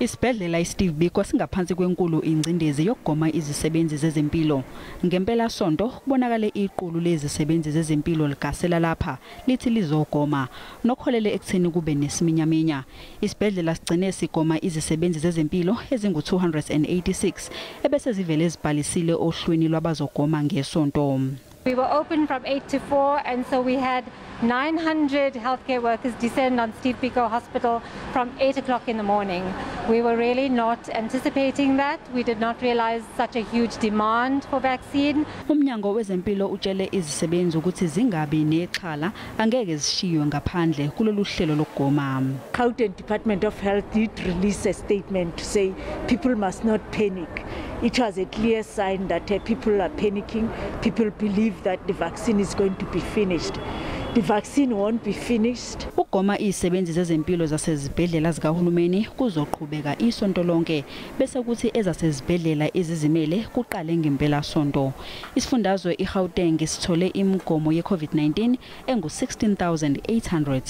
Isibhedlela iSteve Biko singaphansi kwenkulu ingcindezi yokugoma izisebenzi zezempilo. Ngempelasonto kubonakale iqulu lezisebenzi zezempilo ligasela lapha lithi lizogoma nokholele ekutheni kube nesiminyaminya. Isibhedlela sigcine sigoma izisebenzi zezempilo ezingu286 ebese zivele ezibhalisile ohlwini lwabazogoma ngesonto. We were open from 8 to 4, and so we had 900 healthcare workers descend on Steve Biko Hospital from 8 o'clock in the morning. We were really not anticipating that. We did not realize such a huge demand for vaccine. Umnyango wezempilo utshele izisebenzi ukuthi zingabi nexhala angeke zishiywe ngaphandle kulolu hlelo lokugoma. Gauteng Department of Health did release a statement to say people must not panic. It was a clear sign that people are panicking. People believe that the vaccine is going to be finished. The vaccine won't be finished. Ukugoma izisebenzi zezempilo zasezibhedlela zikahulumeni kuzoqhubeka isonto lonke bese kuthi ezasezibhedlela ezizimele kuqale ngempelasonto. Isifundazwe iGauteng sithole imigomo ye-COVID-19 engu 16,800.